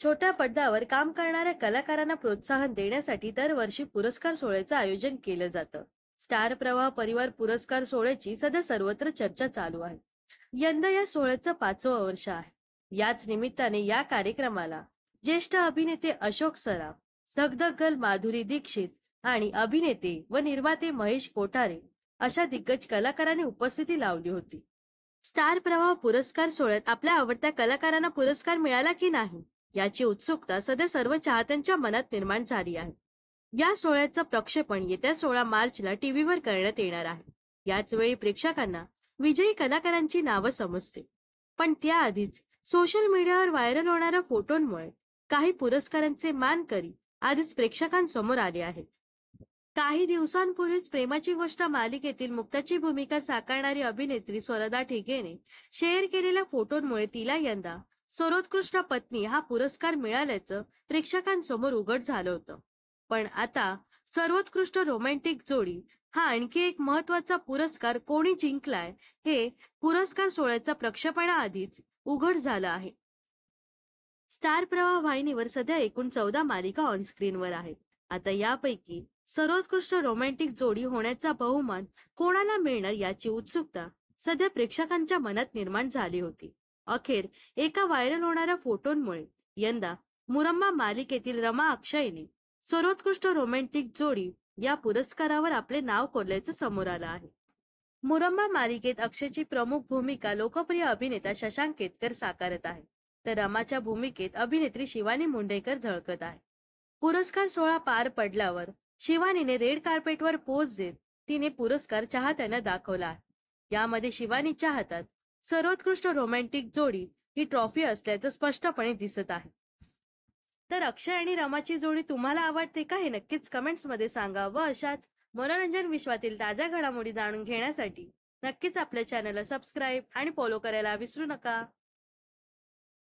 छोट्या पडद्यावर काम करणाऱ्या कलाकारांना प्रोत्साहन देण्यासाठी दरवर्षी पुरस्कार सोहळ्याचं आयोजन केलं जातं. स्टार प्रवाह परिवार पुरस्कार सोहळ्याची सध्या सर्वत्र चर्चा चालू आहे. यंदा या सोहळ्याचं 5वं वर्ष आहे. याच निमित्ताने या कार्यक्रमाला ज्येष्ठ अभिनेते अशोक सराफ, धगधग गर्ल माधुरी दीक्षित आणि अभिनेते व निर्माते महेश कोठारे अशा दिग्गज कलाकारांनी उपस्थिती लावली होती. स्टार प्रवाह पुरस्कार सोहळ्यात आपल्या आवडत्या कलाकारांना पुरस्कार मिळाला की नाही याची उत्सुकता सध्या सर्व चाहत्यांच्या मनात निर्माण झाली आहे. या सोहळ्याचं प्रक्षेपण येत्या 16 मार्चला टीव्हीवर करण्यात येणार आहे. याच वेळी प्रेक्षकांना विजयी कलाकारांची नावं समजतील. पण त्याआधीच सोशल मीडियावर व्हायरल होणाऱ्या फोटोंमुळे काही पुरस्कारांचे मानकरी आधीच प्रेक्षकांसमोर आले आहेत. काही दिवसांपूर्वीच प्रेमाची गोष्ट मालिकेतील मुक्ताची भूमिका साकारणारी अभिनेत्री स्वरदा ठिगेने शेअर केलेल्या फोटोंमुळे तिला यंदा सर्वोत्कृष्ट पत्नी हा पुरस्कार मिळाल्याचं प्रेक्षकांसमोर उघड झालं होतं. पण आता सर्वोत्कृष्ट रोमॅन्टिक जोडी हा आणखी एक महत्वाचा पुरस्कार कोणी जिंकलाय हे पुरस्कार सोहळ्याच्या प्रक्षेपणाआधीच उघड झालं आहे. स्टार प्रवाह वाहिनीवर सध्या एकूण 14 मालिका ऑनस्क्रीनवर आहेत. आता यापैकी सर्वोत्कृष्ट रोमॅन्टिक जोडी होण्याचा बहुमान कोणाला मिळणार याची उत्सुकता सध्या प्रेक्षकांच्या मनात निर्माण झाली होती. अखेर एका व्हायरल होणाऱ्या फोटोंमुळे यंदा मुरम्मा मालिकेतील रमा अक्षयने सर्वोत्कृष्ट रोमॅन्टिक जोडी या पुरस्कारावर आपले नाव कोरल्याचं समोर आलं आहे. मुरम्मा मालिकेत अक्षयची प्रमुख भूमिका लोकप्रिय अभिनेता शशांक केतकर साकारत आहे, तर रमाच्या भूमिकेत अभिनेत्री शिवानी मुंडेकर झळकत आहे. पुरस्कार सोहळा पार पडल्यावर शिवानीने रेड कार्पेटवर पोज देत तिने पुरस्कार चाहत्यांना दाखवला आहे. यामध्ये शिवानीच्या हातात सर्वोत्कृष्ट रोमॅन्टिक जोडी ही ट्रॉफी असल्याचं स्पष्टपणे दिसत आहे. तर अक्षय आणि रमाची जोडी तुम्हाला आवडते का हे नक्कीच कमेंट्स मध्ये सांगा व अशाच मनोरंजन विश्वातील ताज्या घडामोडी जाणून घेण्यासाठी नक्कीच आपल्या चॅनलला सबस्क्राईब आणि फॉलो करायला विसरू नका.